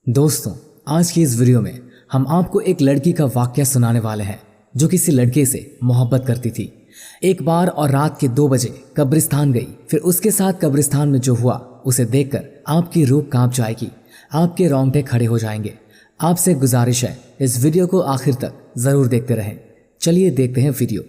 दोस्तों, आज की इस वीडियो में हम आपको एक लड़की का वाकया सुनाने वाले हैं जो किसी लड़के से मोहब्बत करती थी। एक बार और रात के 2 बजे कब्रिस्तान गई। फिर उसके साथ कब्रिस्तान में जो हुआ उसे देखकर आपकी रूह कांप जाएगी, आपके रोंगटे खड़े हो जाएंगे। आपसे गुजारिश है, इस वीडियो को आखिर तक ज़रूर देखते रहें। चलिए देखते हैं वीडियो।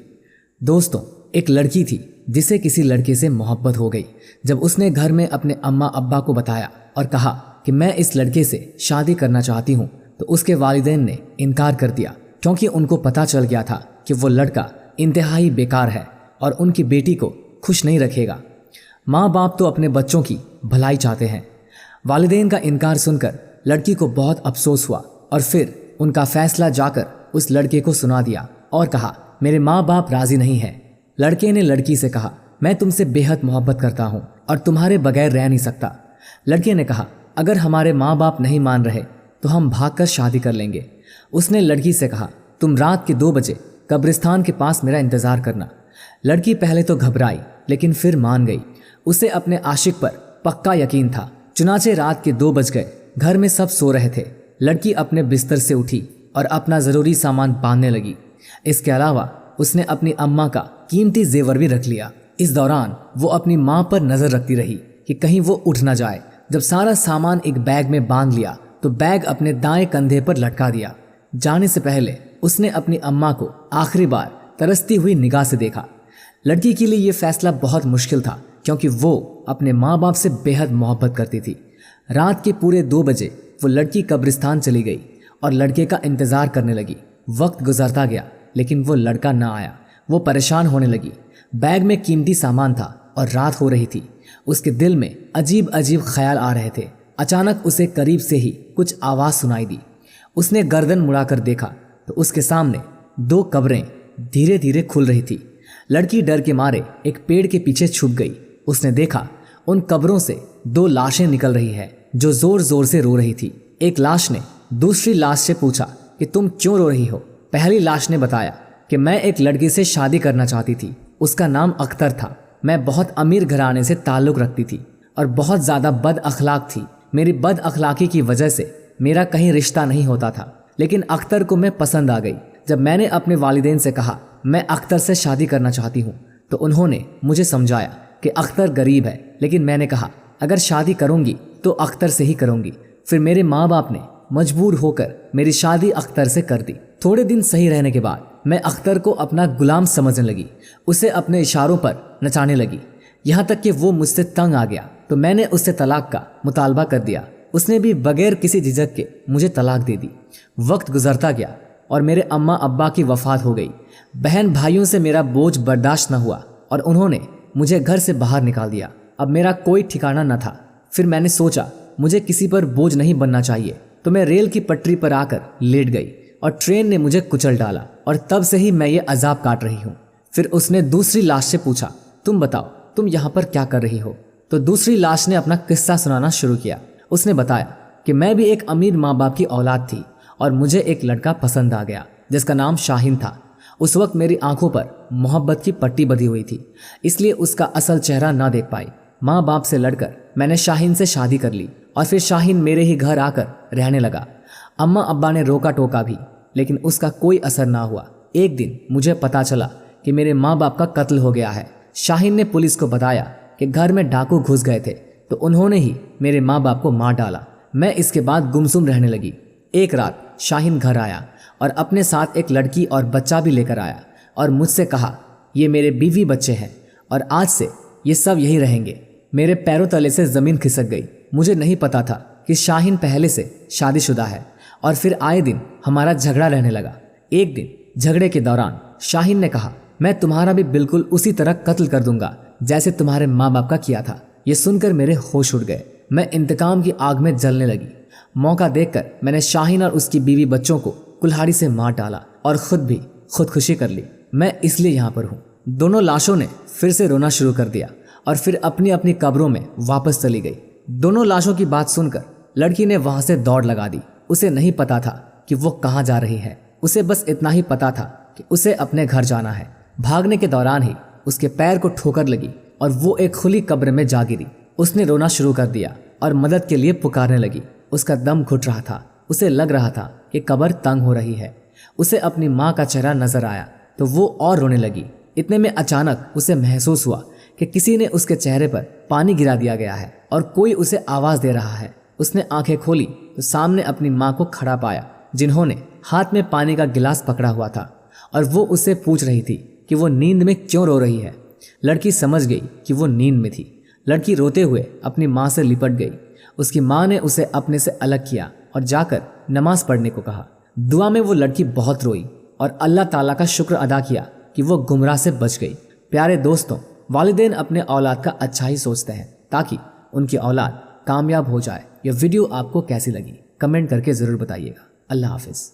दोस्तों, एक लड़की थी जिसे किसी लड़के से मोहब्बत हो गई। जब उसने घर में अपने अम्मा अब्बा को बताया और कहा कि मैं इस लड़के से शादी करना चाहती हूँ, तो उसके वालिदैन ने इनकार कर दिया, क्योंकि उनको पता चल गया था कि वो लड़का इंतहाई बेकार है और उनकी बेटी को खुश नहीं रखेगा। माँ बाप तो अपने बच्चों की भलाई चाहते हैं। वालिदैन का इनकार सुनकर लड़की को बहुत अफसोस हुआ और फिर उनका फैसला जाकर उस लड़के को सुना दिया और कहा, मेरे माँ बाप राजी नहीं हैं। लड़के ने लड़की से कहा, मैं तुमसे बेहद मोहब्बत करता हूँ और तुम्हारे बगैर रह नहीं सकता। लड़के ने कहा, अगर हमारे माँ बाप नहीं मान रहे तो हम भागकर शादी कर लेंगे। उसने लड़की से कहा, तुम रात के 2 बजे कब्रिस्तान के पास मेरा इंतज़ार करना। लड़की पहले तो घबराई, लेकिन फिर मान गई। उसे अपने आशिक पर पक्का यकीन था। चुनाचे रात के 2 बज गए। घर में सब सो रहे थे। लड़की अपने बिस्तर से उठी और अपना ज़रूरी सामान बांधने लगी। इसके अलावा उसने अपनी अम्मा का कीमती जेवर भी रख लिया। इस दौरान वो अपनी माँ पर नज़र रखती रही कि कहीं वो उठ ना जाए। जब सारा सामान एक बैग में बांध लिया तो बैग अपने दाएं कंधे पर लटका दिया। जाने से पहले उसने अपनी अम्मा को आखिरी बार तरसती हुई निगाह से देखा। लड़की के लिए ये फैसला बहुत मुश्किल था, क्योंकि वो अपने माँ बाप से बेहद मोहब्बत करती थी। रात के पूरे 2 बजे वो लड़की कब्रिस्तान चली गई और लड़के का इंतज़ार करने लगी। वक्त गुजरता गया, लेकिन वो लड़का ना आया। वो परेशान होने लगी। बैग में कीमती सामान था और रात हो रही थी। उसके दिल में अजीब अजीब ख्याल आ रहे थे। अचानक उसे करीब से ही कुछ आवाज़ सुनाई दी। उसने गर्दन मुड़ाकर देखा तो उसके सामने 2 कब्रें धीरे धीरे खुल रही थी। लड़की डर के मारे एक पेड़ के पीछे छुप गई। उसने देखा उन कब्रों से 2 लाशें निकल रही है जो जोर जोर से रो रही थी। एक लाश ने दूसरी लाश से पूछा कि तुम क्यों रो रही हो। पहली लाश ने बताया कि मैं एक लड़के से शादी करना चाहती थी। उसका नाम अख्तर था। मैं बहुत अमीर घराने से ताल्लुक़ रखती थी और बहुत ज़्यादा बद अखलाक थी। मेरी बद अखलाकी की वजह से मेरा कहीं रिश्ता नहीं होता था, लेकिन अख्तर को मैं पसंद आ गई। जब मैंने अपने वालिदैन से कहा मैं अख्तर से शादी करना चाहती हूँ, तो उन्होंने मुझे समझाया कि अख्तर गरीब है, लेकिन मैंने कहा अगर शादी करूँगी तो अख्तर से ही करूँगी। फिर मेरे माँ बाप ने मजबूर होकर मेरी शादी अख्तर से कर दी। थोड़े दिन सही रहने के बाद मैं अख्तर को अपना गुलाम समझने लगी। उसे अपने इशारों पर नचाने लगी, यहाँ तक कि वो मुझसे तंग आ गया तो मैंने उससे तलाक का मुतालबा कर दिया। उसने भी बगैर किसी झिझक के मुझे तलाक दे दी। वक्त गुजरता गया और मेरे अम्मा अब्बा की वफ़ात हो गई। बहन भाइयों से मेरा बोझ बर्दाश्त न हुआ और उन्होंने मुझे घर से बाहर निकाल दिया। अब मेरा कोई ठिकाना न था। फिर मैंने सोचा मुझे किसी पर बोझ नहीं बनना चाहिए, तो मैं रेल की पटरी पर आकर लेट गई और ट्रेन ने मुझे कुचल डाला और तब से ही मैं ये अजाब काट रही हूँ। फिर उसने दूसरी लाश से पूछा, तुम बताओ तुम यहाँ पर क्या कर रही हो। तो दूसरी लाश ने अपना किस्सा सुनाना शुरू किया। उसने बताया कि मैं भी एक अमीर माँ बाप की औलाद थी और मुझे एक लड़का पसंद आ गया जिसका नाम शाहीन था। उस वक्त मेरी आंखों पर मोहब्बत की पट्टी बंधी हुई थी, इसलिए उसका असल चेहरा ना देख पाई। माँ बाप से लड़कर मैंने शाहीन से शादी कर ली और फिर शाहीन मेरे ही घर आकर रहने लगा। अम्मा अब्बा ने रोका टोका भी, लेकिन उसका कोई असर ना हुआ। एक दिन मुझे पता चला कि मेरे माँ बाप का कत्ल हो गया है। शाहीन ने पुलिस को बताया कि घर में डाकू घुस गए थे, तो उन्होंने ही मेरे माँ बाप को मार डाला। मैं इसके बाद गुमसुम रहने लगी। एक रात शाहीन घर आया और अपने साथ एक लड़की और बच्चा भी लेकर आया और मुझसे कहा, ये मेरे बीवी बच्चे हैं और आज से ये सब यही रहेंगे। मेरे पैरों तले से ज़मीन खिसक गई। मुझे नहीं पता था कि शाहीन पहले से शादीशुदा है और फिर आए दिन हमारा झगड़ा रहने लगा। एक दिन झगड़े के दौरान शाहीन ने कहा, मैं तुम्हारा भी बिल्कुल उसी तरह कत्ल कर दूंगा जैसे तुम्हारे माँ बाप का किया था। ये सुनकर मेरे होश उड़ गए। मैं इंतकाम की आग में जलने लगी। मौका देखकर मैंने शाहीन और उसकी बीवी बच्चों को कुल्हाड़ी से मार डाला और खुद भी खुदकुशी कर ली। मैं इसलिए यहाँ पर हूँ। दोनों लाशों ने फिर से रोना शुरू कर दिया और फिर अपनी अपनी कब्रों में वापस चली गई। दोनों लाशों की बात सुनकर लड़की ने वहां से दौड़ लगा दी। उसे नहीं पता था कि वो कहाँ जा रही है। उसे बस इतना ही पता था कि उसे अपने घर जाना है। भागने के दौरान ही उसके पैर को ठोकर लगी और वो एक खुली कब्र में जा गिरी। उसने रोना शुरू कर दिया और मदद के लिए पुकारने लगी। اس کا دم گھٹ رہا تھا، اسے لگ رہا تھا کہ قبر تنگ ہو رہی ہے۔ اسے اپنی ماں کا چہرہ نظر آیا تو وہ اور رونے لگی۔ اتنے میں اچانک اسے محسوس ہوا کہ کسی نے اس کے چہرے پر پانی گرا دیا گیا ہے اور کوئی اسے آواز دے رہا ہے۔ اس نے آنکھیں کھولی تو سامنے اپنی ماں کو کھڑا پایا، جنہوں نے ہاتھ میں پانی کا گلاس پکڑا ہوا تھا، اور وہ اس سے پوچھ رہی تھی کہ وہ نیند میں کیوں رو رہی ہے۔ لڑکی سمجھ گئی کہ وہ نیند میں تھی۔ لڑکی روتے ہوئے اپنی ماں سے لپٹ گئی۔ اس کی ماں نے اسے اپنے سے الگ کیا اور جا کر نماز پڑھنے کو کہا۔ دعا میں وہ لڑکی بہت روئی اور اللہ تعالیٰ کا شکر ادا کیا کہ وہ گمراہ سے بچ گئی۔ پیارے دوستوں، والدین اپنے اولاد کا اچھا ہی سوچتے ہیں تاکہ ان کی اولاد کامیاب ہو جائے۔ یہ ویڈیو آپ کو کیسی لگی کمنٹ کر کے ضرور بتائیے گا۔ اللہ حافظ۔